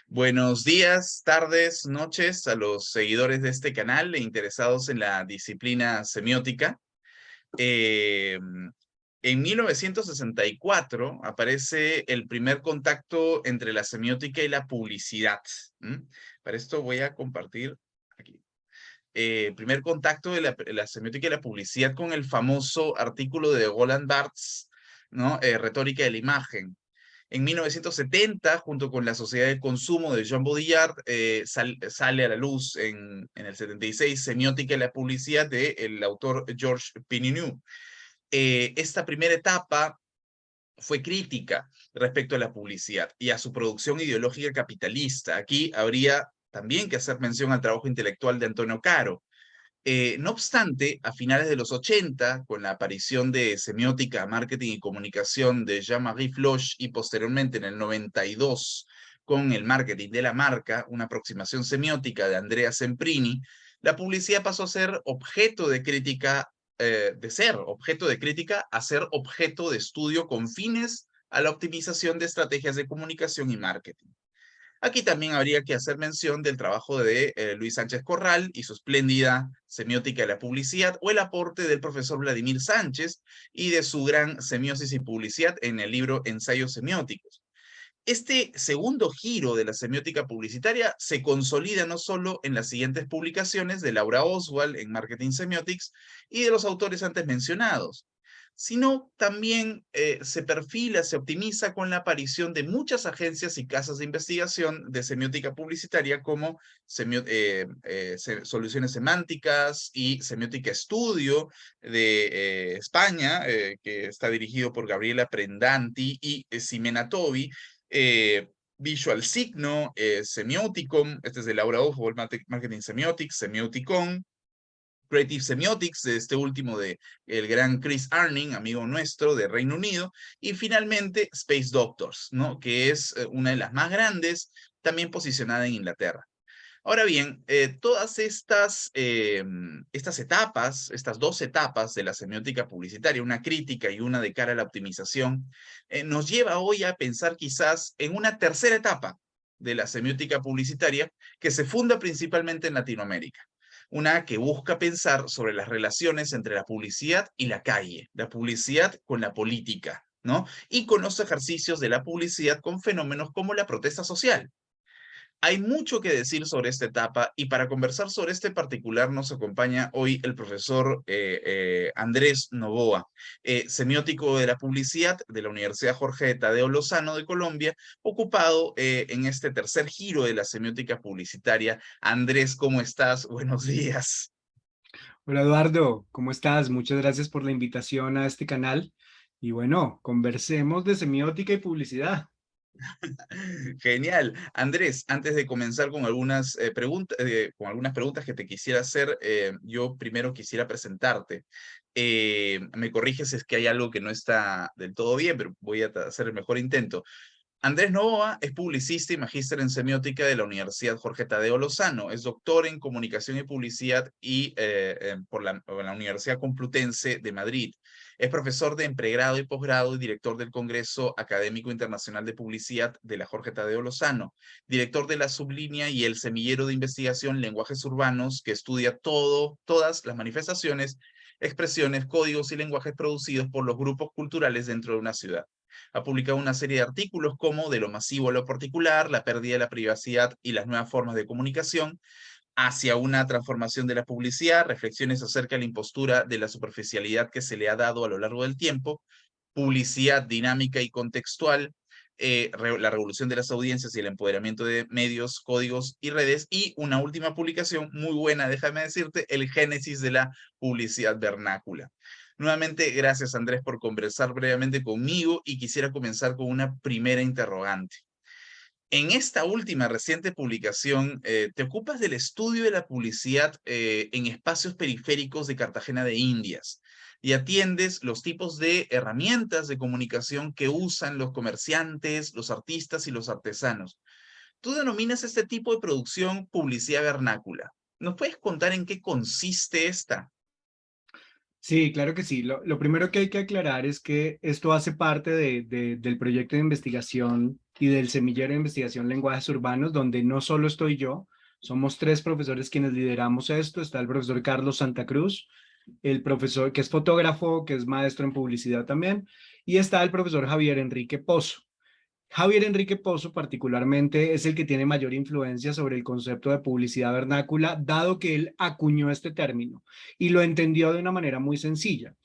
Buenos días, tardes, noches a los seguidores de este canal e interesados en la disciplina semiótica. Eh, en 1964 aparece el primer contacto entre la semiótica y la publicidad. Para esto voy a compartir aquí. Primer contacto de la semiótica y la publicidad con el famoso artículo de Roland Barthes, ¿no? Retórica de la imagen. En 1970, junto con la Sociedad de Consumo de Jean Baudrillard, sale a la luz en el 76 Semiótica y la publicidad del autor Georges Pinineau. Esta primera etapa fue crítica respecto a la publicidad y a su producción ideológica capitalista. Aquí habría también que hacer mención al trabajo intelectual de Antonio Caro. No obstante, a finales de los 80, con la aparición de Semiótica, Marketing y Comunicación de Jean-Marie Floch y posteriormente en el 92 con el marketing de la marca, una aproximación semiótica de Andrea Semprini, la publicidad pasó a ser objeto de crítica, de ser objeto de crítica a ser objeto de estudio con fines a la optimización de estrategias de comunicación y marketing. Aquí también habría que hacer mención del trabajo de Luis Sánchez Corral y su espléndida semiótica de la publicidad, o el aporte del profesor Vladimir Sánchez y de su gran semiosis y publicidad en el libro Ensayos semióticos. Este segundo giro de la semiótica publicitaria se consolida no solo en las siguientes publicaciones de Laura Oswald en Marketing Semiotics y de los autores antes mencionados, sino también se perfila, se optimiza con la aparición de muchas agencias y casas de investigación de semiótica publicitaria como Soluciones Semánticas y Semiótica Estudio de España, que está dirigido por Gabriela Prendanti y Ximena Tobi, Visual Signo, Semioticum, este es de Laura Oswald, Marketing Semiotics, Semioticon, Creative Semiotics, de este último de el gran Chris Arning, amigo nuestro de Reino Unido, y finalmente Space Doctors, ¿no? Que es una de las más grandes, también posicionada en Inglaterra. Ahora bien, todas estas etapas, estas dos etapas de la semiótica publicitaria, una crítica y una de cara a la optimización, nos lleva hoy a pensar quizás en una tercera etapa de la semiótica publicitaria que se funda principalmente en Latinoamérica. Una que busca pensar sobre las relaciones entre la publicidad y la calle, la publicidad con la política, ¿no? Y con los ejercicios de la publicidad con fenómenos como la protesta social. Hay mucho que decir sobre esta etapa y para conversar sobre este particular nos acompaña hoy el profesor Andrés Novoa, semiótico de la publicidad de la Universidad Jorge de Tadeo Lozano de Colombia, ocupado en este tercer giro de la semiótica publicitaria. Andrés, ¿cómo estás? Buenos días. Hola Eduardo, ¿cómo estás? Muchas gracias por la invitación a este canal. Y bueno, conversemos de semiótica y publicidad. Genial. Andrés, antes de comenzar con con algunas preguntas que te quisiera hacer, yo primero quisiera presentarte. Me corriges si es que hay algo que no está del todo bien, pero voy a hacer el mejor intento. Andrés Novoa es publicista y magíster en semiótica de la Universidad Jorge Tadeo Lozano. Es doctor en comunicación y publicidad por la Universidad Complutense de Madrid. Es profesor de pregrado y posgrado y director del Congreso Académico Internacional de Publicidad de la Jorge Tadeo Lozano, director de la sublínea y el semillero de investigación Lenguajes Urbanos, que estudia todas las manifestaciones, expresiones, códigos y lenguajes producidos por los grupos culturales dentro de una ciudad. Ha publicado una serie de artículos como De lo masivo a lo particular, la pérdida de la privacidad y las nuevas formas de comunicación, hacia una transformación de la publicidad, reflexiones acerca de la impostura de la superficialidad que se le ha dado a lo largo del tiempo, publicidad dinámica y contextual, la revolución de las audiencias y el empoderamiento de medios, códigos y redes, y una última publicación muy buena, déjame decirte, el génesis de la publicidad vernácula. Nuevamente, gracias Andrés por conversar brevemente conmigo y quisiera comenzar con una primera interrogante. En esta última reciente publicación, te ocupas del estudio de la publicidad en espacios periféricos de Cartagena de Indias y atiendes los tipos de herramientas de comunicación que usan los comerciantes, los artistas y los artesanos. Tú denominas este tipo de producción publicidad vernácula. ¿Nos puedes contar en qué consiste esta? Sí, claro que sí. Lo primero que hay que aclarar es que esto hace parte del proyecto de investigación y del Semillero de Investigación Lenguajes Urbanos, donde no solo estoy yo, somos 3 profesores quienes lideramos esto. Está el profesor Carlos Santa Cruz, el profesor que es fotógrafo, que es maestro en publicidad también, y está el profesor Javier Enrique Pozo. Javier Enrique Pozo particularmente es el que tiene mayor influencia sobre el concepto de publicidad vernácula, dado que él acuñó este término y lo entendió de una manera muy sencilla.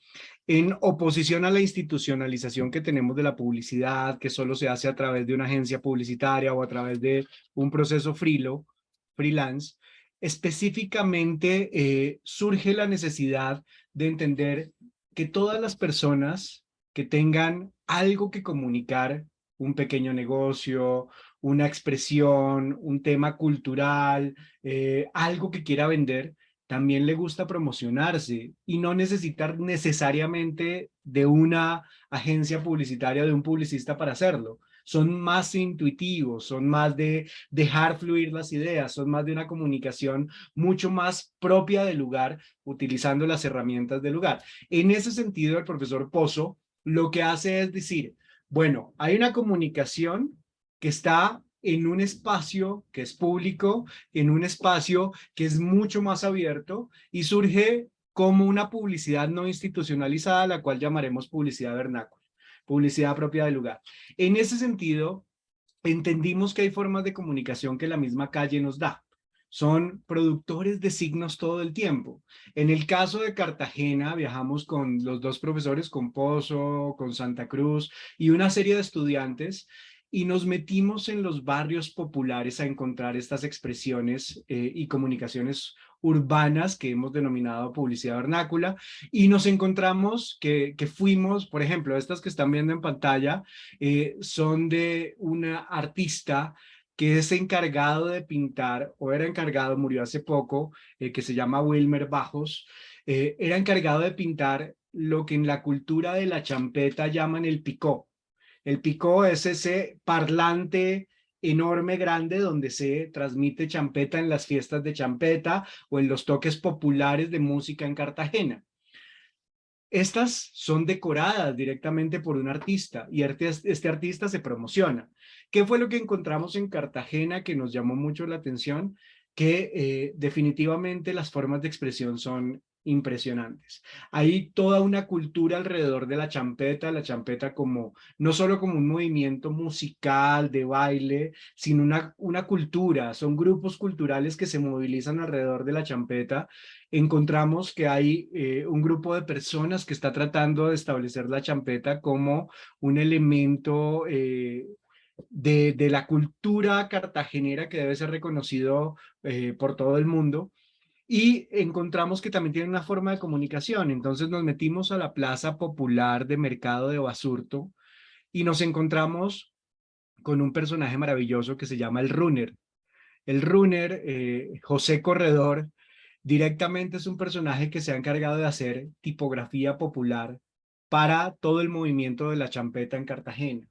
En oposición a la institucionalización que tenemos de la publicidad, que solo se hace a través de una agencia publicitaria o a través de un proceso freelance, específicamente surge la necesidad de entender que todas las personas que tengan algo que comunicar, un pequeño negocio, una expresión, un tema cultural, algo que quiera vender, también le gusta promocionarse y no necesitar necesariamente de una agencia publicitaria, de un publicista para hacerlo. Son más intuitivos, son más de dejar fluir las ideas, son más de una comunicación mucho más propia del lugar, utilizando las herramientas del lugar. En ese sentido, el profesor Pozo lo que hace es decir, bueno, hay una comunicación que está en un espacio que es público, en un espacio que es mucho más abierto y surge como una publicidad no institucionalizada, la cual llamaremos publicidad vernácula, publicidad propia del lugar. En ese sentido, entendimos que hay formas de comunicación que la misma calle nos da. Son productores de signos todo el tiempo. En el caso de Cartagena, viajamos con los 2 profesores, con Pozo, con Santa Cruz y una serie de estudiantes, y nos metimos en los barrios populares a encontrar estas expresiones y comunicaciones urbanas que hemos denominado publicidad vernácula, y nos encontramos que fuimos, por ejemplo, estas que están viendo en pantalla, son de una artista que es encargado de pintar, o era encargado, murió hace poco, que se llama Wilmer Bajos. Era encargado de pintar lo que en la cultura de la champeta llaman el picó. El picó es ese parlante enorme, grande, donde se transmite champeta en las fiestas de champeta o en los toques populares de música en Cartagena. Estas son decoradas directamente por un artista y este artista se promociona. ¿Qué fue lo que encontramos en Cartagena que nos llamó mucho la atención? Que definitivamente las formas de expresión son impresionantes. Hay toda una cultura alrededor de la champeta como no solo como un movimiento musical de baile, sino una cultura, son grupos culturales que se movilizan alrededor de la champeta. Encontramos que hay un grupo de personas que está tratando de establecer la champeta como un elemento de la cultura cartagenera que debe ser reconocido por todo el mundo. Y encontramos que también tiene una forma de comunicación. Entonces nos metimos a la plaza popular de Mercado de Basurto y nos encontramos con un personaje maravilloso que se llama el Runner. El Runner, José Corredor, directamente es un personaje que se ha encargado de hacer tipografía popular para todo el movimiento de la champeta en Cartagena.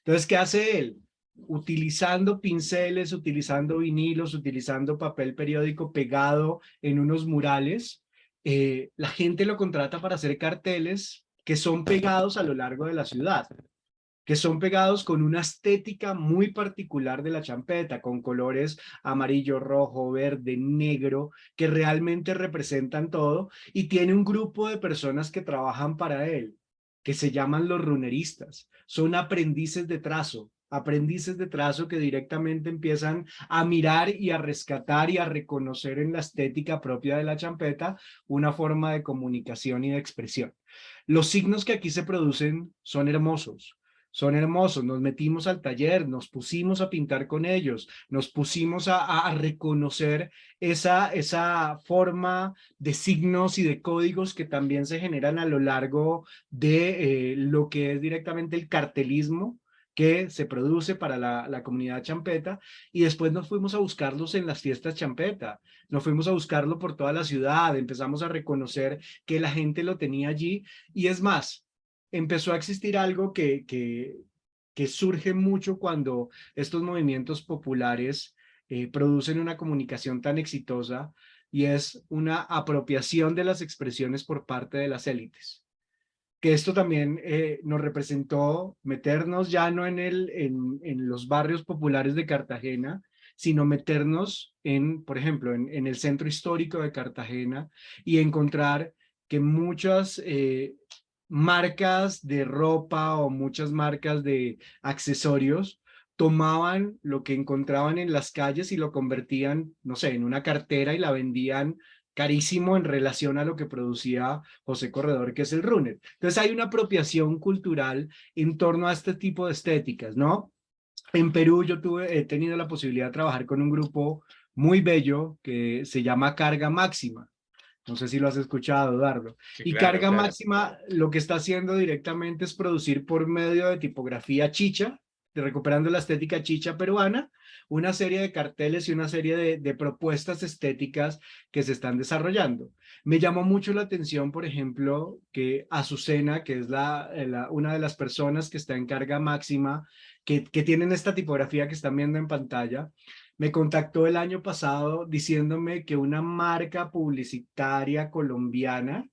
Entonces, ¿qué hace él? Utilizando pinceles, utilizando vinilos, utilizando papel periódico pegado en unos murales, la gente lo contrata para hacer carteles que son pegados a lo largo de la ciudad, que son pegados con una estética muy particular de la champeta, con colores amarillo, rojo, verde, negro, que realmente representan todo, y tiene un grupo de personas que trabajan para él, que se llaman los runeristas. Son aprendices de trazo que directamente empiezan a mirar y a rescatar y a reconocer en la estética propia de la champeta una forma de comunicación y de expresión. Los signos que aquí se producen son hermosos. Son hermosos, nos metimos al taller, nos pusimos a pintar con ellos, nos pusimos a reconocer esa forma de signos y de códigos que también se generan a lo largo de lo que es directamente el cartelismo que se produce para la comunidad champeta, y después nos fuimos a buscarlos en las fiestas champeta, nos fuimos a buscarlo por toda la ciudad, empezamos a reconocer que la gente lo tenía allí, y es más, empezó a existir algo que surge mucho cuando estos movimientos populares producen una comunicación tan exitosa, y es una apropiación de las expresiones por parte de las élites. que esto también nos representó meternos ya no en los barrios populares de Cartagena, sino meternos por ejemplo, en el centro histórico de Cartagena y encontrar que muchas marcas de ropa o muchas marcas de accesorios tomaban lo que encontraban en las calles y lo convertían, no sé, en una cartera y la vendían carísimo en relación a lo que producía José Corredor, que es el runner. Entonces hay una apropiación cultural en torno a este tipo de estéticas, ¿no? En Perú he tenido la posibilidad de trabajar con un grupo muy bello que se llama Carga Máxima. No sé si lo has escuchado, Dardo. Sí, Y claro, Carga claro. Máxima lo que está haciendo directamente es producir por medio de tipografía chicha, de recuperando la estética chicha peruana, una serie de carteles y una serie de propuestas estéticas que se están desarrollando. Me llamó mucho la atención, por ejemplo, que Azucena, que es una de las personas que está en Carga Máxima, que tienen esta tipografía que están viendo en pantalla, me contactó el año pasado diciéndome que una marca publicitaria colombiana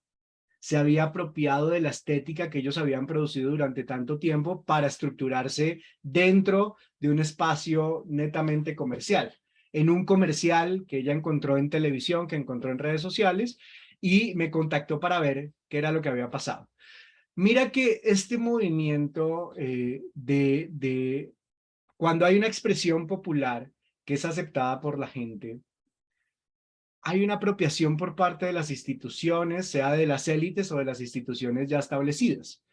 se había apropiado de la estética que ellos habían producido durante tanto tiempo para estructurarse dentro de un espacio netamente comercial. En un comercial que ella encontró en televisión, que encontró en redes sociales, y me contactó para ver qué era lo que había pasado. Mira que este movimiento cuando hay una expresión popular que es aceptada por la gente, hay una apropiación por parte de las instituciones, sea de las élites o de las instituciones ya establecidas.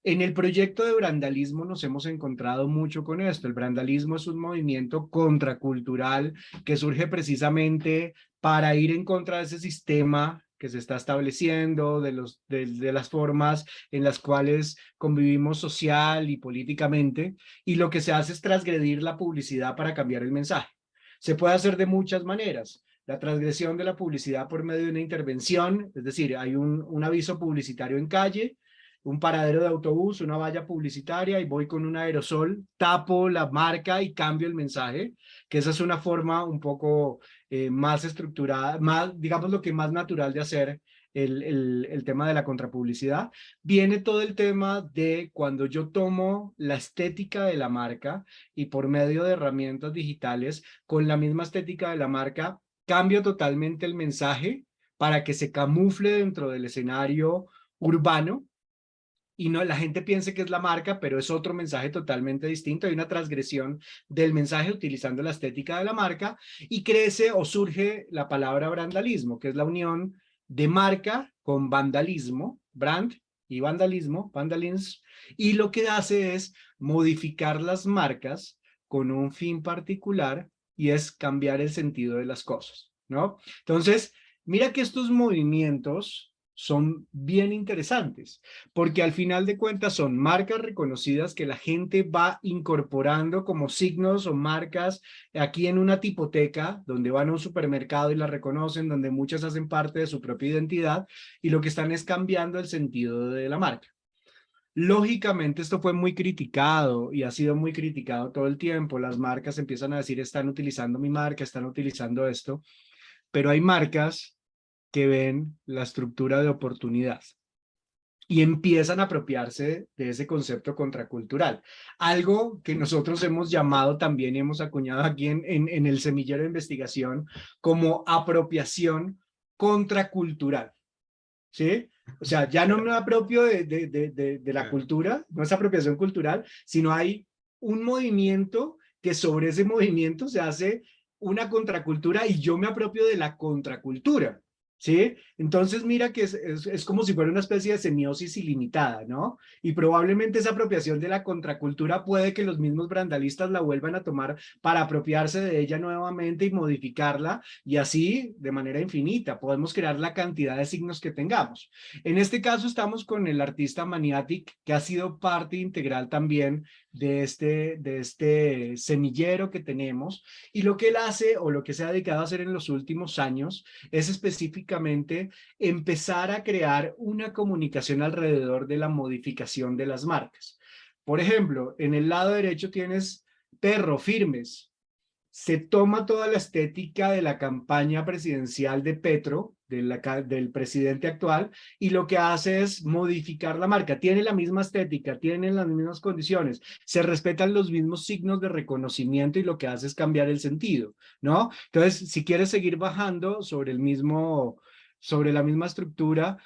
En el proyecto de Brandalismo nos hemos encontrado mucho con esto. El Brandalismo es un movimiento contracultural que surge precisamente para ir en contra de ese sistema que se está estableciendo, de las formas en las cuales convivimos social y políticamente, y lo que se hace es transgredir la publicidad para cambiar el mensaje. Se puede hacer de muchas maneras. La transgresión de la publicidad por medio de una intervención, es decir, hay un aviso publicitario en calle, un paradero de autobús, una valla publicitaria y voy con un aerosol, tapo la marca y cambio el mensaje, que esa es una forma un poco más estructurada, más, digamos lo que más natural de hacer el tema de la contrapublicidad. Viene todo el tema de cuando yo tomo la estética de la marca y por medio de herramientas digitales, con la misma estética de la marca, cambio totalmente el mensaje para que se camufle dentro del escenario urbano y no la gente piense que es la marca, pero es otro mensaje totalmente distinto. Hay una transgresión del mensaje utilizando la estética de la marca y crece o surge la palabra brandalismo, que es la unión de marca con vandalismo, brand y vandalismo, vandalism, y lo que hace es modificar las marcas con un fin particular y es cambiar el sentido de las cosas, ¿no? Entonces, mira que estos movimientos son bien interesantes, porque al final de cuentas son marcas reconocidas que la gente va incorporando como signos o marcas aquí en una tipoteca, donde van a un supermercado y las reconocen, donde muchas hacen parte de su propia identidad, y lo que están es cambiando el sentido de la marca. Lógicamente esto fue muy criticado y ha sido muy criticado todo el tiempo. Las marcas empiezan a decir, están utilizando mi marca, están utilizando esto, pero hay marcas que ven la estructura de oportunidad y empiezan a apropiarse de ese concepto contracultural. Algo que nosotros hemos llamado también y hemos acuñado aquí en el semillero de investigación como apropiación contracultural, ¿sí? O sea, ya no me apropio de la cultura, no es apropiación cultural, sino hay un movimiento que sobre ese movimiento se hace una contracultura y yo me apropio de la contracultura, ¿sí? Entonces mira que es como si fuera una especie de semiosis ilimitada, ¿no? Y probablemente esa apropiación de la contracultura puede que los mismos brandalistas la vuelvan a tomar para apropiarse de ella nuevamente y modificarla y así de manera infinita. Podemos crear la cantidad de signos que tengamos. En este caso estamos con el artista Maniatic, que ha sido parte integral también de este semillero que tenemos, y lo que él hace o lo que se ha dedicado a hacer en los últimos años es específicamente empezar a crear una comunicación alrededor de la modificación de las marcas. Por ejemplo, en el lado derecho tienes Perro Firmes. Se toma toda la estética de la campaña presidencial de Petro del presidente actual, y lo que hace es modificar la marca. Tiene la misma estética, tiene las mismas condiciones, se respetan los mismos signos de reconocimiento y lo que hace es cambiar el sentido, ¿no? Entonces, si quieres seguir bajando sobre la misma estructura,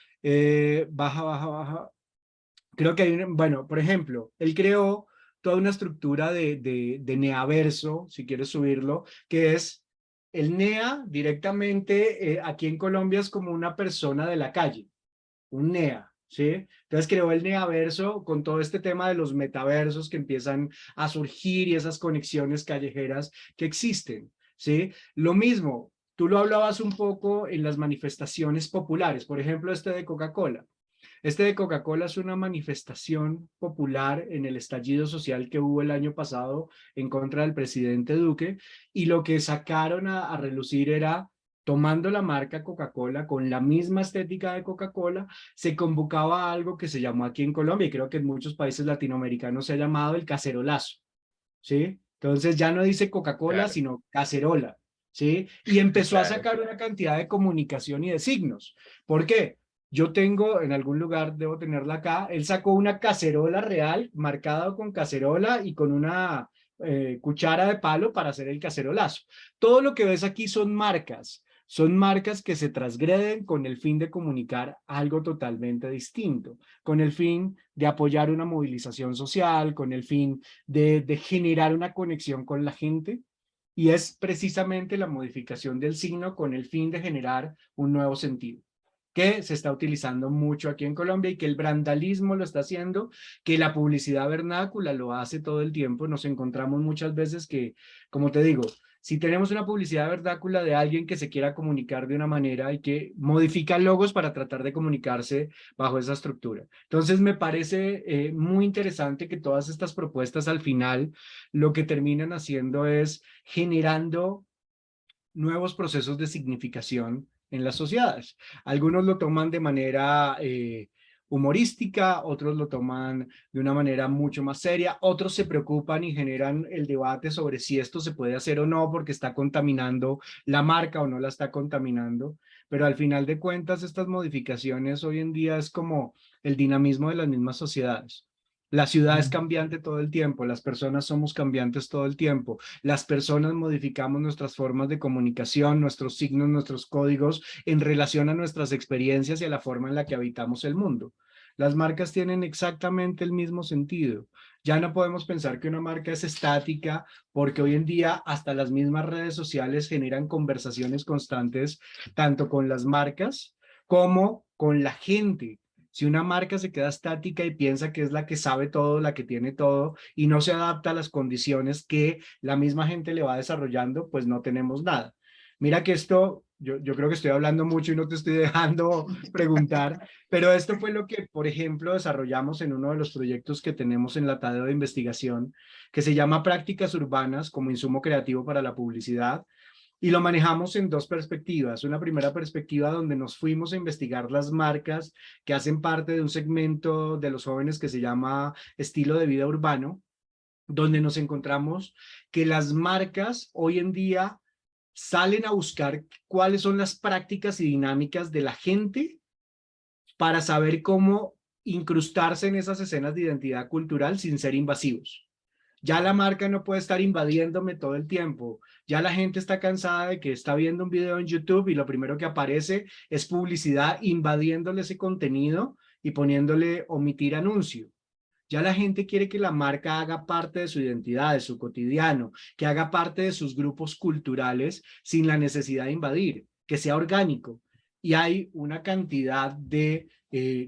baja, baja, baja. Creo que bueno, por ejemplo, él creó toda una estructura de neaverso, si quieres subirlo, que es el NEA directamente, aquí en Colombia es como una persona de la calle, un NEA, ¿sí? Entonces creó el NEAverso con todo este tema de los metaversos que empiezan a surgir y esas conexiones callejeras que existen, ¿sí? Lo mismo, tú lo hablabas un poco en las manifestaciones populares, por ejemplo, este de Coca-Cola. Este de Coca-Cola es una manifestación popular en el estallido social que hubo el año pasado en contra del presidente Duque, y lo que sacaron a relucir era, tomando la marca Coca-Cola con la misma estética de Coca-Cola, se convocaba algo que se llamó aquí en Colombia, y creo que en muchos países latinoamericanos se ha llamado el cacerolazo, ¿sí? Entonces ya no dice Coca-Cola, Claro, sino cacerola, ¿sí? Y empezó a claro. sacar una cantidad de comunicación y de signos. ¿Por qué? Yo tengo, en algún lugar, debo tenerla acá, él sacó una cacerola real, marcada con cacerola y con una cuchara de palo para hacer el cacerolazo. Todo lo que ves aquí son marcas que se transgreden con el fin de comunicar algo totalmente distinto, con el fin de apoyar una movilización social, con el fin de generar una conexión con la gente, y es precisamente la modificación del signo con el fin de generar un nuevo sentido que se está utilizando mucho aquí en Colombia y que el brandalismo lo está haciendo, que la publicidad vernácula lo hace todo el tiempo. Nos encontramos muchas veces que, como te digo, si tenemos una publicidad vernácula de alguien que se quiera comunicar de una manera y que modifica logos para tratar de comunicarse bajo esa estructura. Entonces me parece muy interesante que todas estas propuestas al final lo que terminan haciendo es generando nuevos procesos de significación en las sociedades. Algunos lo toman de manera humorística, otros lo toman de una manera mucho más seria, otros se preocupan y generan el debate sobre si esto se puede hacer o no porque está contaminando la marca o no la está contaminando, pero al final de cuentas estas modificaciones hoy en día es como el dinamismo de las mismas sociedades. La ciudad es cambiante todo el tiempo, las personas somos cambiantes todo el tiempo, las personas modificamos nuestras formas de comunicación, nuestros signos, nuestros códigos en relación a nuestras experiencias y a la forma en la que habitamos el mundo. Las marcas tienen exactamente el mismo sentido. Ya no podemos pensar que una marca es estática porque hoy en día hasta las mismas redes sociales generan conversaciones constantes tanto con las marcas como con la gente. Si una marca se queda estática y piensa que es la que sabe todo, la que tiene todo, y no se adapta a las condiciones que la misma gente le va desarrollando, pues no tenemos nada. Mira que esto, yo creo que estoy hablando mucho y no te estoy dejando preguntar, pero esto fue lo que, por ejemplo, desarrollamos en uno de los proyectos que tenemos en la tarea de investigación, que se llama Prácticas Urbanas como insumo creativo para la publicidad. Y lo manejamos en dos perspectivas. Una primera perspectiva donde nos fuimos a investigar las marcas que hacen parte de un segmento de los jóvenes que se llama estilo de vida urbano, donde nos encontramos que las marcas hoy en día salen a buscar cuáles son las prácticas y dinámicas de la gente para saber cómo incrustarse en esas escenas de identidad cultural sin ser invasivos. Ya la marca no puede estar invadiéndome todo el tiempo. Ya la gente está cansada de que está viendo un video en YouTube y lo primero que aparece es publicidad invadiéndole ese contenido y poniéndole omitir anuncio. Ya la gente quiere que la marca haga parte de su identidad, de su cotidiano, que haga parte de sus grupos culturales sin la necesidad de invadir, que sea orgánico. Y hay una cantidad de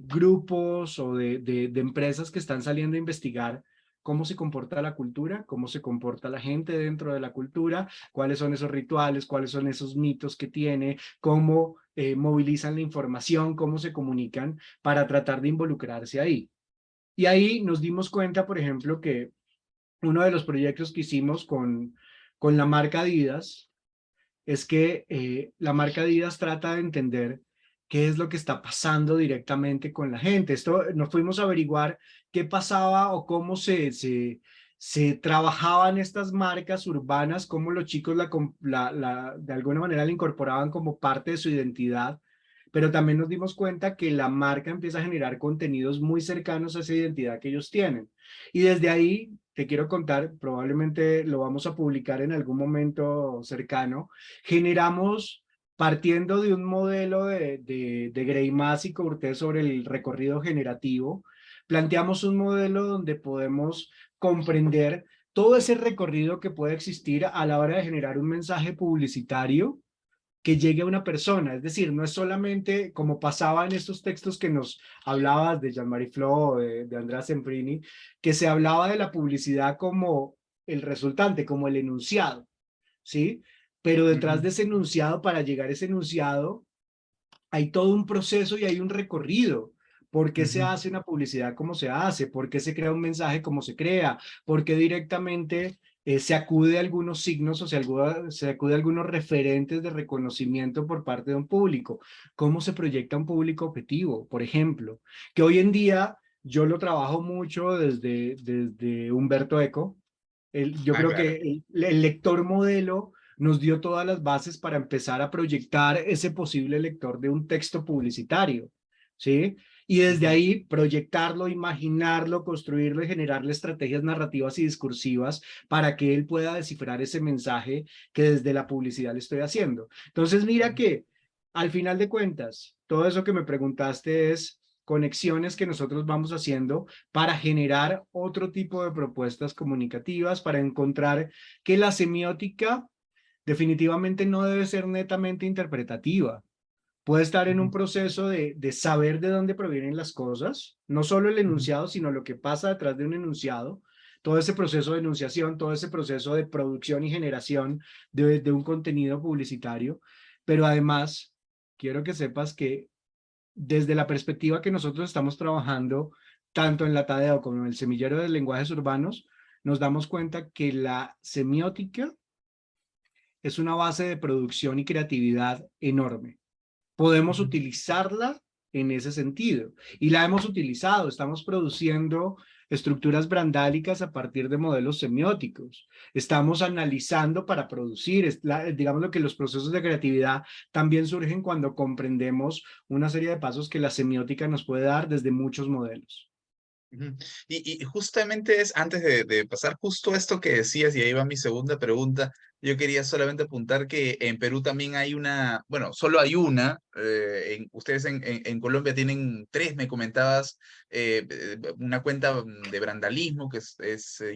grupos o de empresas que están saliendo a investigar cómo se comporta la cultura, cómo se comporta la gente dentro de la cultura, cuáles son esos rituales, cuáles son esos mitos que tiene, cómo movilizan la información, cómo se comunican para tratar de involucrarse ahí. Y ahí nos dimos cuenta, por ejemplo, que uno de los proyectos que hicimos con la marca Adidas es que la marca Adidas trata de entender qué es lo que está pasando directamente con la gente. Esto nos fuimos a averiguar qué pasaba o cómo se trabajaban estas marcas urbanas, cómo los chicos de alguna manera la incorporaban como parte de su identidad pero también nos dimos cuenta que la marca empieza a generar contenidos muy cercanos a esa identidad que ellos tienen. Y desde ahí, te quiero contar, probablemente lo vamos a publicar en algún momento cercano, generamos, partiendo de un modelo de Greimas y Cortés sobre el recorrido generativo, planteamos un modelo donde podemos comprender todo ese recorrido que puede existir a la hora de generar un mensaje publicitario que llegue a una persona. Es decir, no es solamente como pasaba en estos textos que nos hablabas de Jean-Marie Flo, de Andrea Semprini, que se hablaba de la publicidad como el resultante, como el enunciado, ¿sí? Pero detrás Ujú, de ese enunciado, para llegar a ese enunciado, hay todo un proceso y hay un recorrido. ¿Por qué se ujú, hace una publicidad como se hace? ¿Por qué se crea un mensaje como se crea? ¿Por qué directamente se acude a algunos signos o se acude a algunos referentes de reconocimiento por parte de un público? ¿Cómo se proyecta un público objetivo? Por ejemplo, que hoy en día yo lo trabajo mucho desde Humberto Eco. Yo Ah, creo claro. que el lector modelo nos dio todas las bases para empezar a proyectar ese posible lector de un texto publicitario, ¿sí? Y desde Ujú, ahí proyectarlo, imaginarlo, construirlo y generarle estrategias narrativas y discursivas para que él pueda descifrar ese mensaje que desde la publicidad le estoy haciendo. Entonces, mira ujú, que al final de cuentas, todo eso que me preguntaste es conexiones que nosotros vamos haciendo para generar otro tipo de propuestas comunicativas, para encontrar que la semiótica definitivamente no debe ser netamente interpretativa. Puede estar en un ujú, proceso de saber de dónde provienen las cosas, no solo el ujú, enunciado, sino lo que pasa detrás de un enunciado, todo ese proceso de enunciación, todo ese proceso de producción y generación de un contenido publicitario. Pero además, quiero que sepas que desde la perspectiva que nosotros estamos trabajando, tanto en la Tadeo como en el semillero de lenguajes urbanos, nos damos cuenta que la semiótica es una base de producción y creatividad enorme. Podemos ujú. utilizarla en ese sentido y la hemos utilizado. Estamos produciendo estructuras brandálicas a partir de modelos semióticos. Estamos analizando para producir, digamos lo que los procesos de creatividad también surgen cuando comprendemos una serie de pasos que la semiótica nos puede dar desde muchos modelos. Ujú. Y justamente es antes de pasar justo esto que decías, y ahí va mi segunda pregunta, yo quería solamente apuntar que en Perú también hay una, bueno, solo hay una, ustedes en Colombia tienen tres, me comentabas, una cuenta de brandalismo que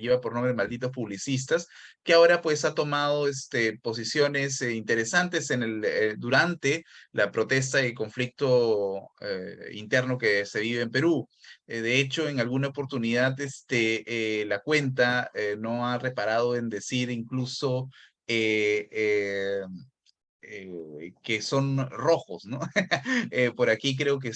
lleva por nombre Malditos Publicistas, que ahora pues ha tomado posiciones interesantes durante la protesta y conflicto interno que se vive en Perú. De hecho, en alguna oportunidad la cuenta no ha reparado en decir incluso eh, eh, que son rojos, ¿no? Por aquí creo que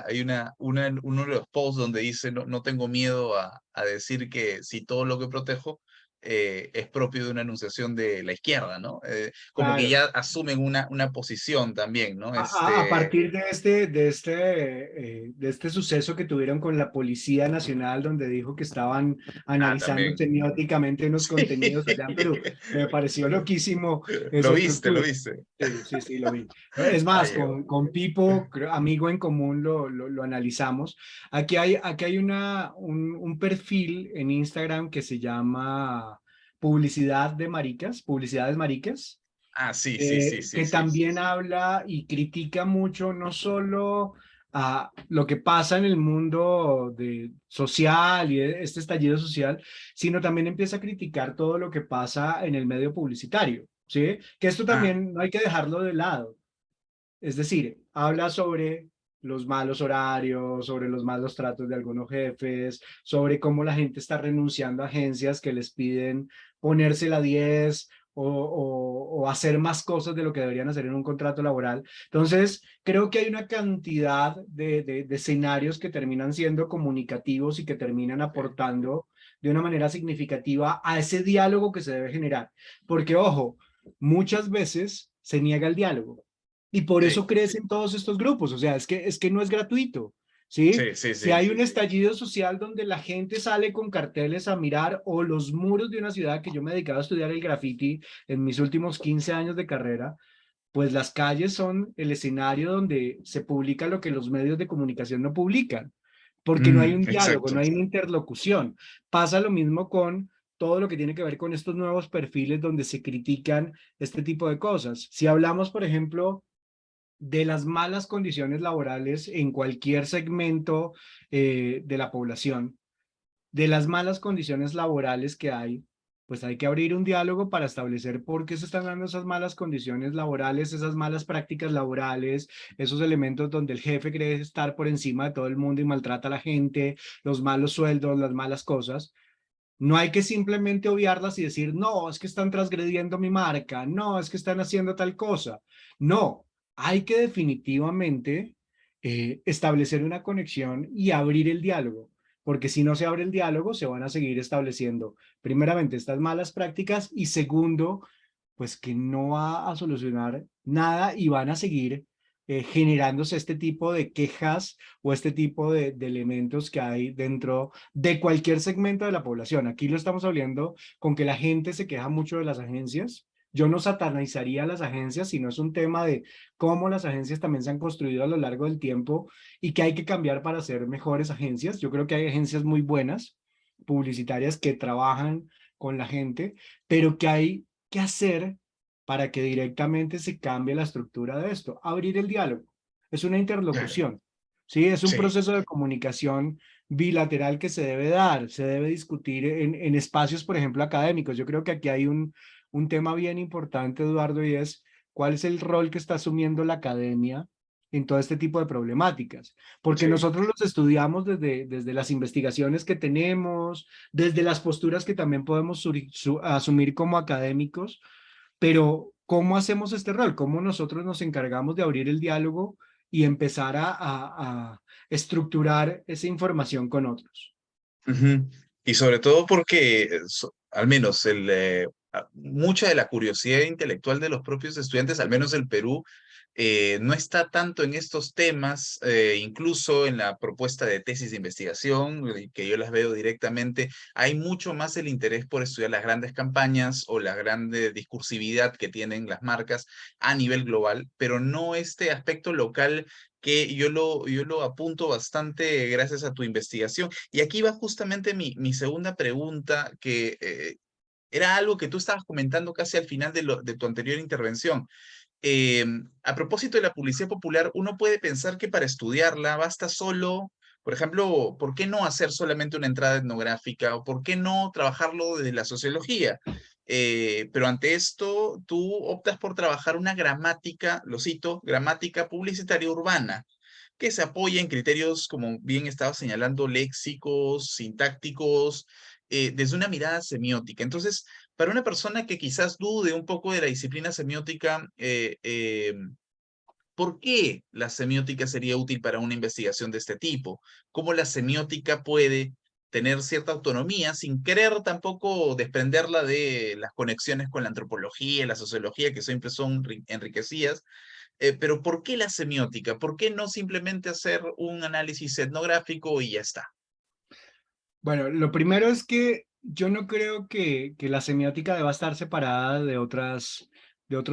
hay uno de los posts donde dice, no, no tengo miedo a decir que si todo lo que protejo es propio de una enunciación de la izquierda, ¿no? Como que Claro. ya asumen una posición también, ¿no? A partir de este suceso que tuvieron con la Policía Nacional, donde dijo que estaban analizando También. semióticamente unos contenidos allá en Perú, me pareció loquísimo esa Lo viste, lo estructura. viste. Sí, sí, sí, lo vi. Es más, Ay, con Pipo, amigo en común, lo analizamos. Aquí hay un perfil en Instagram que se llama Publicidad de Maricas, Publicidades Maricas, sí, sí, sí, sí, que sí. también habla y critica mucho no solo a lo que pasa en el mundo social y este estallido social, sino también empieza a criticar todo lo que pasa en el medio publicitario, ¿sí? Que esto Ah, también no hay que dejarlo de lado. Es decir, habla sobre los malos horarios, sobre los malos tratos de algunos jefes, sobre cómo la gente está renunciando a agencias que les piden ponerse la 10 o hacer más cosas de lo que deberían hacer en un contrato laboral. Entonces, creo que hay una cantidad de escenarios que terminan siendo comunicativos y que terminan sí, aportando de una manera significativa a ese diálogo que se debe generar. Porque, ojo, muchas veces se niega el diálogo. Y por sí, eso crecen todos estos grupos, o sea, es que no es gratuito, ¿sí? sí, sí, Si sí. hay un estallido social donde la gente sale con carteles a mirar o los muros de una ciudad que yo me he dedicado a estudiar el graffiti en mis últimos 15 años de carrera, pues las calles son el escenario donde se publica lo que los medios de comunicación no publican, porque no hay un diálogo, Exacto. no hay una interlocución. Pasa lo mismo con todo lo que tiene que ver con estos nuevos perfiles donde se critican este tipo de cosas. Si hablamos, por ejemplo, de las malas condiciones laborales en cualquier segmento de la población, de las malas condiciones laborales que hay, pues hay que abrir un diálogo para establecer por qué se están dando esas malas condiciones laborales, esas malas prácticas laborales, esos elementos donde el jefe cree estar por encima de todo el mundo y maltrata a la gente, los malos sueldos, las malas cosas. No hay que simplemente obviarlas y decir, no, es que están transgrediendo mi marca, no, es que están haciendo tal cosa. No, hay que definitivamente establecer una conexión y abrir el diálogo, porque si no se abre el diálogo, se van a seguir estableciendo, primeramente, estas malas prácticas y segundo, pues que no va a solucionar nada y van a seguir generándose este tipo de quejas o este tipo de elementos que hay dentro de cualquier segmento de la población. Aquí lo estamos hablando con que la gente se queja mucho de las agencias. Yo no satanizaría a las agencias, sino es un tema de cómo las agencias también se han construido a lo largo del tiempo y que hay que cambiar para ser mejores agencias. Yo creo que hay agencias muy buenas, publicitarias, que trabajan con la gente, pero que hay que hacer para que directamente se cambie la estructura de esto. Abrir el diálogo. Es una Claro. interlocución. Sí, es un Sí, proceso de comunicación bilateral que se debe dar, se debe discutir en espacios, por ejemplo, académicos. Yo creo que aquí hay un tema bien importante, Eduardo, y es cuál es el rol que está asumiendo la academia en todo este tipo de problemáticas. Porque sí. nosotros los estudiamos desde las investigaciones que tenemos, desde las posturas que también podemos asumir como académicos, pero ¿cómo hacemos este rol? ¿Cómo nosotros nos encargamos de abrir el diálogo y empezar a estructurar esa información con otros? Ujú. Y sobre todo porque, al menos, mucha de la curiosidad intelectual de los propios estudiantes, al menos el Perú, no está tanto en estos temas, incluso en la propuesta de tesis de investigación, que yo las veo directamente, hay mucho más el interés por estudiar las grandes campañas o la grande discursividad que tienen las marcas a nivel global, pero no este aspecto local que yo lo apunto bastante gracias a tu investigación. Y aquí va justamente mi segunda pregunta, que era algo que tú estabas comentando casi al final de tu anterior intervención. Eh, a propósito de la publicidad popular, uno puede pensar que para estudiarla basta solo, por ejemplo, ¿por qué no hacer solamente una entrada etnográfica o por qué no trabajarlo desde la sociología? Pero ante esto, tú optas por trabajar una gramática, lo cito, gramática publicitaria urbana, que se apoya en criterios, como bien estaba señalando, léxicos, sintácticos, desde una mirada semiótica. Entonces, para una persona que quizás dude un poco de la disciplina semiótica, ¿por qué la semiótica sería útil para una investigación de este tipo? ¿Cómo la semiótica puede tener cierta autonomía sin querer tampoco desprenderla de las conexiones con la antropología y la sociología, que siempre son enriquecidas? Pero ¿por qué la semiótica? ¿Por qué no simplemente hacer un análisis etnográfico y ya está? Bueno, lo primero es que yo no creo que la semiótica deba estar separada de otros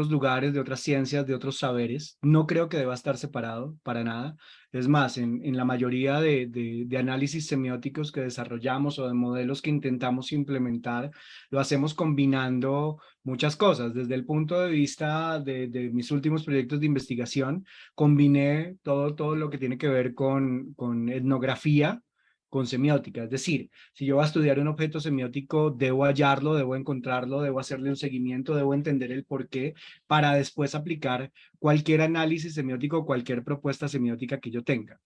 lugares, de otras ciencias, de otros saberes. No creo que deba estar separado para nada. Es más, en la mayoría de análisis semióticos que desarrollamos o de modelos que intentamos implementar, lo hacemos combinando muchas cosas. Desde el punto de vista de mis últimos proyectos de investigación, combiné todo lo que tiene que ver con etnografía con semiótica. Es decir, si yo voy a estudiar un objeto semiótico, debo hallarlo, debo encontrarlo, debo hacerle un seguimiento, debo entender el porqué para después aplicar cualquier análisis semiótico, cualquier propuesta semiótica que yo tenga.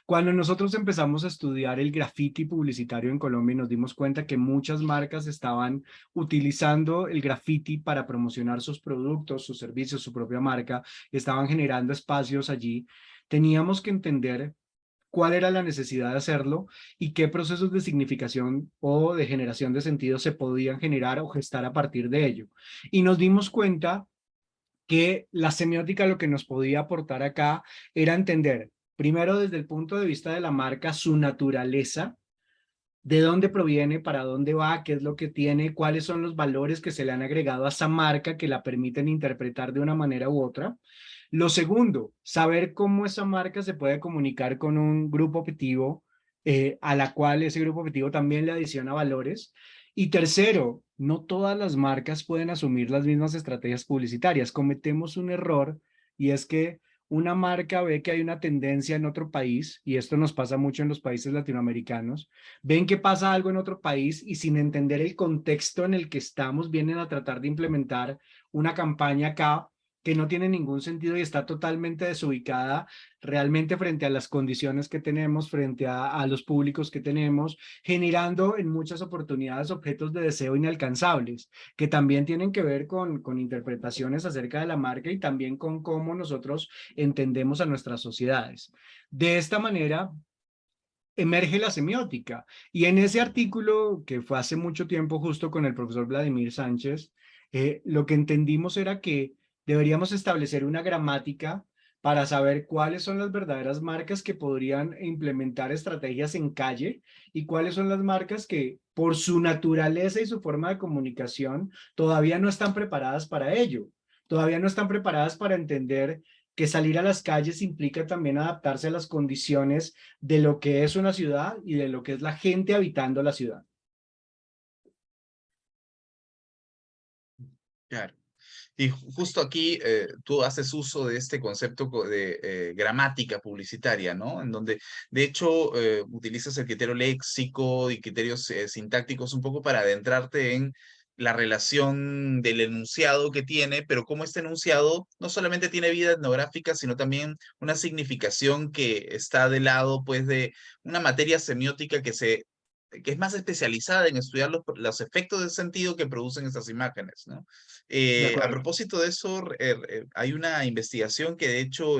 Cuando nosotros empezamos a estudiar el graffiti publicitario en Colombia y nos dimos cuenta que muchas marcas estaban utilizando el graffiti para promocionar sus productos, sus servicios, su propia marca, estaban generando espacios allí, teníamos que entender cuál era la necesidad de hacerlo y qué procesos de significación o de generación de sentido se podían generar o gestar a partir de ello. Y nos dimos cuenta que la semiótica lo que nos podía aportar acá era entender, primero desde el punto de vista de la marca, su naturaleza, de dónde proviene, para dónde va, qué es lo que tiene, cuáles son los valores que se le han agregado a esa marca que la permiten interpretar de una manera u otra. Lo segundo, saber cómo esa marca se puede comunicar con un grupo objetivo, a la cual ese grupo objetivo también le adiciona valores. Y tercero, no todas las marcas pueden asumir las mismas estrategias publicitarias. Cometemos un error y es que una marca ve que hay una tendencia en otro país, y esto nos pasa mucho en los países latinoamericanos, ven que pasa algo en otro país y sin entender el contexto en el que estamos, vienen a tratar de implementar una campaña acá que no tiene ningún sentido y está totalmente desubicada realmente frente a las condiciones que tenemos, frente a los públicos que tenemos, generando en muchas oportunidades objetos de deseo inalcanzables, que también tienen que ver con interpretaciones acerca de la marca y también con cómo nosotros entendemos a nuestras sociedades. De esta manera, emerge la semiótica. Y en ese artículo, que fue hace mucho tiempo justo con el profesor Vladimir Sánchez, lo que entendimos era que deberíamos establecer una gramática para saber cuáles son las verdaderas marcas que podrían implementar estrategias en calle y cuáles son las marcas que por su naturaleza y su forma de comunicación todavía no están preparadas para ello. Todavía no están preparadas para entender que salir a las calles implica también adaptarse a las condiciones de lo que es una ciudad y de lo que es la gente habitando la ciudad. Claro. Y justo aquí tú haces uso de este concepto de gramática publicitaria, ¿no? En donde, de hecho, utilizas el criterio léxico y criterios sintácticos un poco para adentrarte en la relación del enunciado que tiene, pero cómo este enunciado no solamente tiene vida etnográfica, sino también una significación que está del lado, pues, de una materia semiótica que es más especializada en estudiar los efectos de sentido que producen estas imágenes, ¿no? De A acuerdo. propósito de eso, hay una investigación que de hecho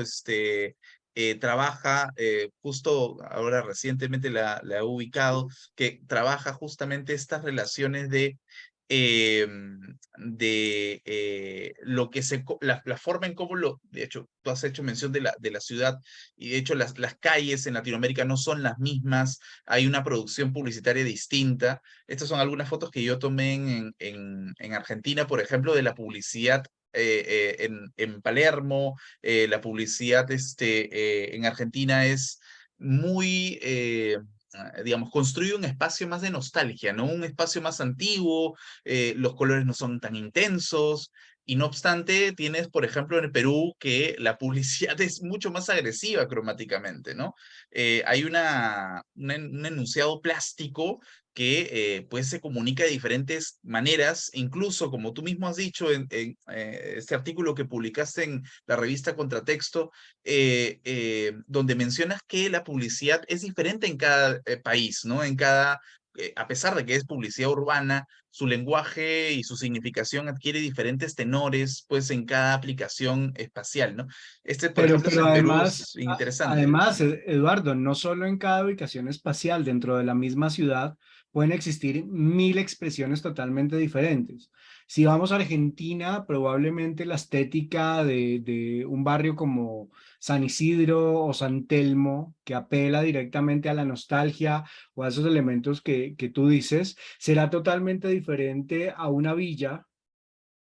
trabaja, justo ahora recientemente la he ubicado, que trabaja justamente estas relaciones de lo que la forma en cómo de hecho, tú has hecho mención de la ciudad y de hecho las calles en Latinoamérica no son las mismas, hay una producción publicitaria distinta. Estas son algunas fotos que yo tomé en Argentina, por ejemplo, de la publicidad en Palermo. La publicidad en Argentina es muy, digamos, construye un espacio más de nostalgia, ¿no? Un espacio más antiguo, los colores no son tan intensos. Y no obstante, tienes, por ejemplo, en el Perú que la publicidad es mucho más agresiva cromáticamente, ¿no? Hay un enunciado plástico que pues se comunica de diferentes maneras, incluso como tú mismo has dicho en este artículo que publicaste en la revista Contratexto, donde mencionas que la publicidad es diferente en cada país, ¿no? A pesar de que es publicidad urbana, su lenguaje y su significación adquiere diferentes tenores, pues en cada aplicación espacial, ¿no? Por ejemplo, es Pero en Perú, además, es interesante. además, Eduardo, no solo en cada ubicación espacial dentro de la misma ciudad pueden existir mil expresiones totalmente diferentes. Si vamos a Argentina, probablemente la estética de un barrio como San Isidro o San Telmo, que apela directamente a la nostalgia o a esos elementos que tú dices, será totalmente diferente a una villa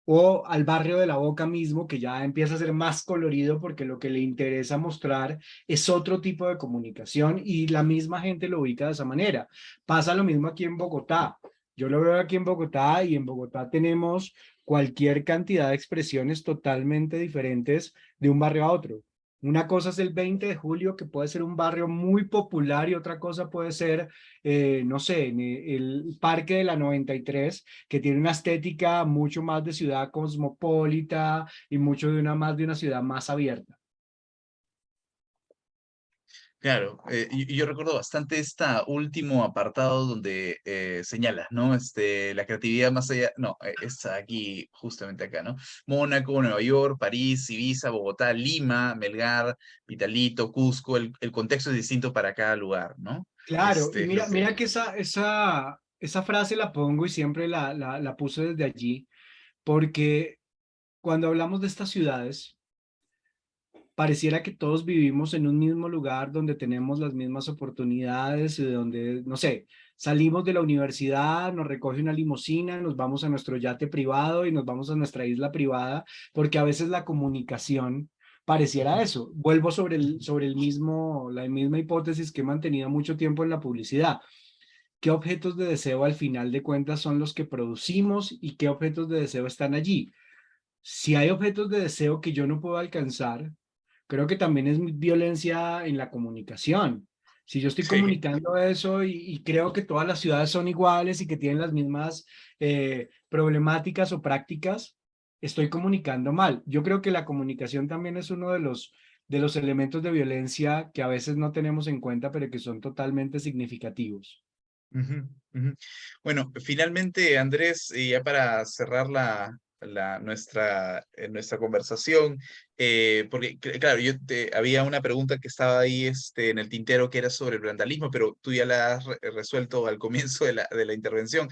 o al barrio de La Boca mismo, que ya empieza a ser más colorido porque lo que le interesa mostrar es otro tipo de comunicación y la misma gente lo ubica de esa manera. Pasa lo mismo aquí en Bogotá. Yo lo veo aquí en Bogotá y en Bogotá tenemos cualquier cantidad de expresiones totalmente diferentes de un barrio a otro. Una cosa es el 20 de julio, que puede ser un barrio muy popular, y otra cosa puede ser, no sé, en el Parque de la 93, que tiene una estética mucho más de ciudad cosmopolita y mucho más de una ciudad más abierta. Claro, y yo recuerdo bastante este último apartado donde señalas, ¿no? La creatividad más allá, no, está aquí, justamente acá, ¿no? Mónaco, Nueva York, París, Ibiza, Bogotá, Lima, Melgar, Pitalito, Cusco, el contexto es distinto para cada lugar, ¿no? Claro, y Es lo mira que... que esa frase la pongo y siempre la puse desde allí, porque cuando hablamos de estas ciudades, pareciera que todos vivimos en un mismo lugar donde tenemos las mismas oportunidades y donde, no sé, salimos de la universidad, nos recoge una limusina, nos vamos a nuestro yate privado y nos vamos a nuestra isla privada, porque a veces la comunicación pareciera eso. Vuelvo sobre el mismo, la misma hipótesis que he mantenido mucho tiempo en la publicidad. ¿Qué objetos de deseo al final de cuentas son los que producimos y qué objetos de deseo están allí? Si hay objetos de deseo que yo no puedo alcanzar, creo que también es violencia en la comunicación. Si yo estoy Sí. comunicando eso y creo que todas las ciudades son iguales y que tienen las mismas problemáticas o prácticas, estoy comunicando mal. Yo creo que la comunicación también es uno de los elementos de violencia que a veces no tenemos en cuenta, pero que son totalmente significativos. Ujú, ujú. Bueno, finalmente, Andrés, y ya para cerrar nuestra conversación, porque claro, había una pregunta que estaba ahí en el tintero que era sobre el vandalismo, pero tú ya la has resuelto al comienzo de la intervención.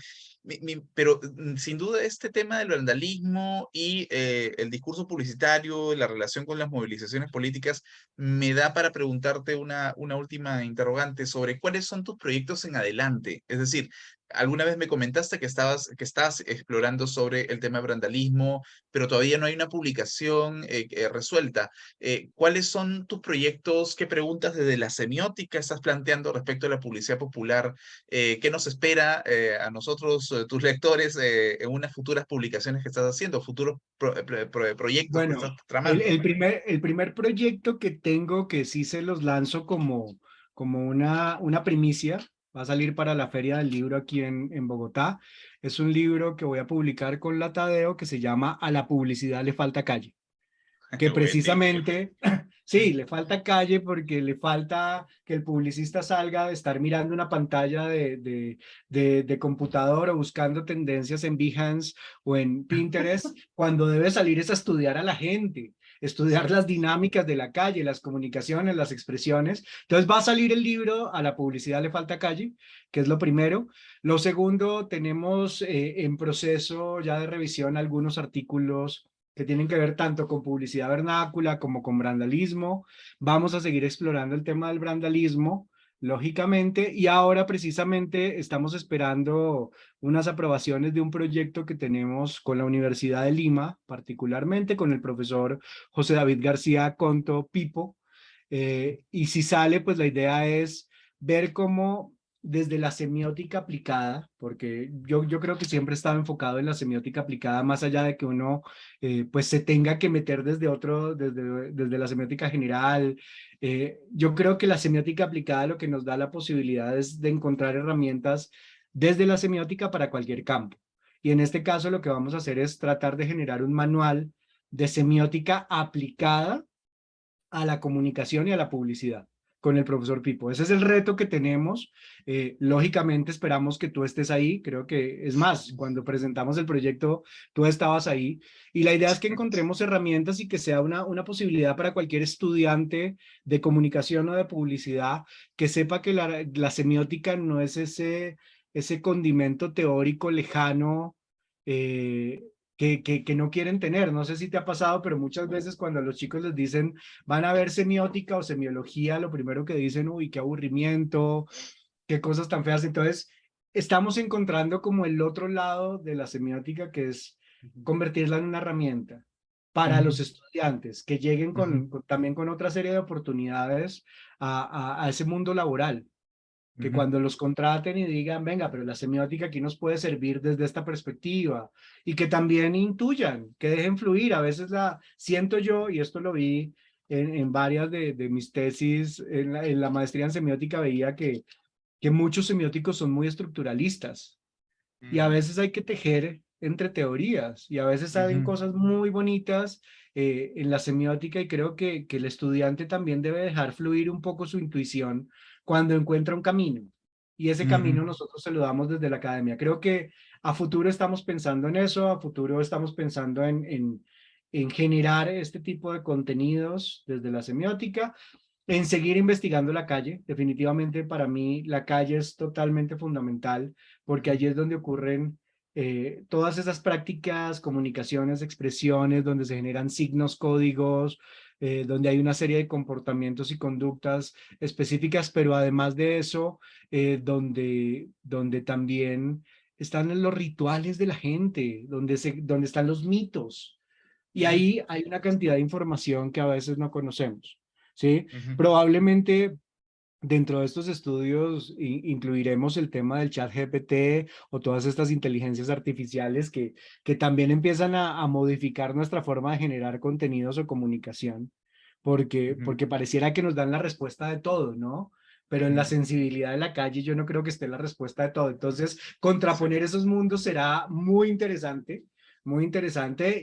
Pero sin duda este tema del vandalismo y el discurso publicitario, la relación con las movilizaciones políticas, me da para preguntarte una última interrogante sobre cuáles son tus proyectos en adelante. Es decir, alguna vez me comentaste que estás explorando sobre el tema de vandalismo, pero todavía no hay una publicación resuelta. ¿Cuáles son tus proyectos? ¿Qué preguntas desde la semiótica estás planteando respecto a la publicidad popular? ¿Qué nos espera a nosotros, tus lectores, en unas futuras publicaciones que estás haciendo, futuros proyectos que estás Bueno, tramando? el primer proyecto que tengo, que sí se los lanzo como una primicia, va a salir para la Feria del Libro aquí en Bogotá. Es un libro que voy a publicar con la Tadeo que se llama A la publicidad le falta calle, que Buenísimo. precisamente, sí, le falta calle porque le falta que el publicista salga de estar mirando una pantalla de computador o buscando tendencias en Behance o en Pinterest, cuando debe salir es a estudiar a la gente, estudiar las dinámicas de la calle, las comunicaciones, las expresiones. Entonces va a salir el libro A la publicidad le falta calle, que es lo primero. Lo segundo, tenemos en proceso ya de revisión algunos artículos que tienen que ver tanto con publicidad vernácula como con brandalismo. Vamos a seguir explorando el tema del brandalismo, lógicamente, y ahora precisamente estamos esperando unas aprobaciones de un proyecto que tenemos con la Universidad de Lima, particularmente con el profesor José David García Conto Pipo. Y si sale, pues la idea es ver cómo desde la semiótica aplicada, porque yo creo que siempre he estado enfocado en la semiótica aplicada, más allá de que uno pues se tenga que meter desde la semiótica general. Yo creo que la semiótica aplicada lo que nos da la posibilidad es de encontrar herramientas desde la semiótica para cualquier campo. Y en este caso lo que vamos a hacer es tratar de generar un manual de semiótica aplicada a la comunicación y a la publicidad con el profesor Pipo. Ese es el reto que tenemos. Lógicamente esperamos que tú estés ahí. Creo que es más, cuando presentamos el proyecto, tú estabas ahí. Y la idea es que encontremos herramientas y que sea una posibilidad para cualquier estudiante de comunicación o de publicidad que sepa que la semiótica no es ese condimento teórico lejano eh, que no quieren tener. No sé si te ha pasado, pero muchas veces cuando a los chicos les dicen van a ver semiótica o semiología, lo primero que dicen, uy, qué aburrimiento, qué cosas tan feas. Entonces, estamos encontrando como el otro lado de la semiótica, que es convertirla en una herramienta para Ujú, los estudiantes que lleguen ujú, también con otra serie de oportunidades a ese mundo laboral, que ujú. cuando los contraten y digan, venga, pero la semiótica aquí nos puede servir desde esta perspectiva, y que también intuyan, que dejen fluir. A veces siento yo, y esto lo vi en varias de mis tesis, en la maestría en semiótica veía que muchos semióticos son muy estructuralistas y a Mm, veces hay que tejer entre teorías y a veces salen ujú, cosas muy bonitas en la semiótica y creo que el estudiante también debe dejar fluir un poco su intuición cuando encuentra un camino. Y ese ujú, camino nosotros se lo damos desde la academia. Creo que a futuro estamos pensando en eso, a futuro estamos pensando en generar este tipo de contenidos desde la semiótica, en seguir investigando la calle. Definitivamente para mí la calle es totalmente fundamental porque allí es donde ocurren todas esas prácticas, comunicaciones, expresiones, donde se generan signos, códigos, donde hay una serie de comportamientos y conductas específicas, pero además de eso, donde también están los rituales de la gente, donde están los mitos. Y Ujú, ahí hay una cantidad de información que a veces no conocemos, ¿sí? ujú, Probablemente dentro de estos estudios incluiremos el tema del chat GPT o todas estas inteligencias artificiales que también empiezan a modificar nuestra forma de generar contenidos o comunicación, ujú, porque pareciera que nos dan la respuesta de todo, ¿no? Pero en la ujú. sensibilidad de la calle yo no creo que esté la respuesta de todo. Entonces, Sí. contraponer esos mundos será muy interesante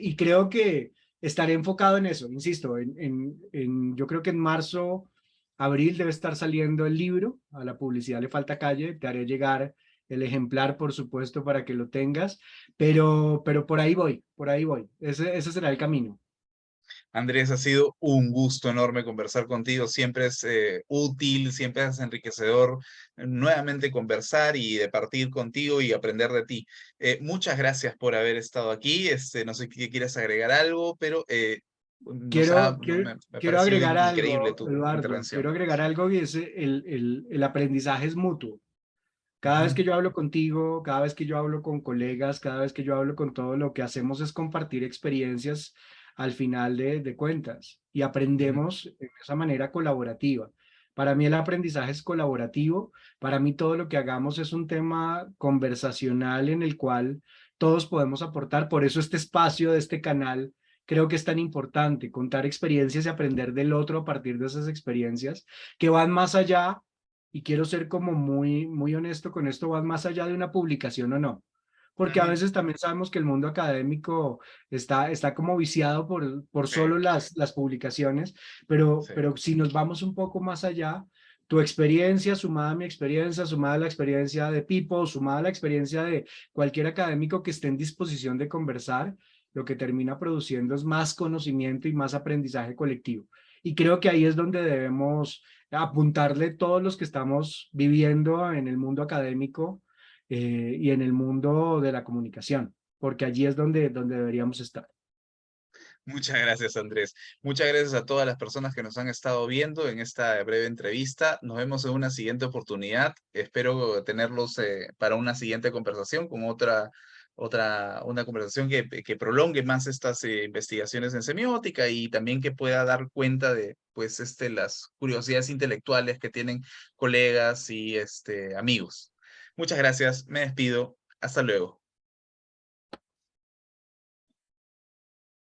y creo que estaré enfocado en eso, insisto, yo creo que en marzo abril debe estar saliendo el libro, a la publicidad le falta calle, te haré llegar el ejemplar, por supuesto, para que lo tengas, pero por ahí voy, ese será el camino. Andrés, ha sido un gusto enorme conversar contigo. Siempre es útil, siempre es enriquecedor nuevamente conversar y departir contigo y aprender de ti. Muchas gracias por haber estado aquí. No sé si quieres agregar algo, pero me ha Quiero parecido agregar increíble algo, tu Eduardo, quiero intervención. agregar algo y es el aprendizaje es mutuo. Cada vez Ujú, que yo hablo contigo, cada vez que yo hablo con colegas, cada vez que yo hablo con todo, lo que hacemos es compartir experiencias al final de cuentas y ujú, aprendemos de esa manera colaborativa. Para mí el aprendizaje es colaborativo, para mí todo lo que hagamos es un tema conversacional en el cual todos podemos aportar. Por eso este espacio de este canal creo que es tan importante, contar experiencias y aprender del otro a partir de esas experiencias que van más allá y quiero ser como muy honesto con esto, van más allá de una publicación o no. Porque a ujú. veces también sabemos que el mundo académico está como viciado por Sí, solo las publicaciones, sí. pero si nos vamos un poco más allá, tu experiencia sumada a mi experiencia, sumada a la experiencia de Pipo, sumada a la experiencia de cualquier académico que esté en disposición de conversar, lo que termina produciendo es más conocimiento y más aprendizaje colectivo. Y creo que ahí es donde debemos apuntarle todos los que estamos viviendo en el mundo académico y en el mundo de la comunicación, porque allí es donde deberíamos estar. Muchas gracias, Andrés. Muchas gracias a todas las personas que nos han estado viendo en esta breve entrevista. Nos vemos en una siguiente oportunidad. Espero tenerlos para una siguiente conversación con una conversación que prolongue más estas investigaciones en semiótica y también que pueda dar cuenta de, pues, las curiosidades intelectuales que tienen colegas y amigos. Muchas gracias. Me despido. Hasta luego.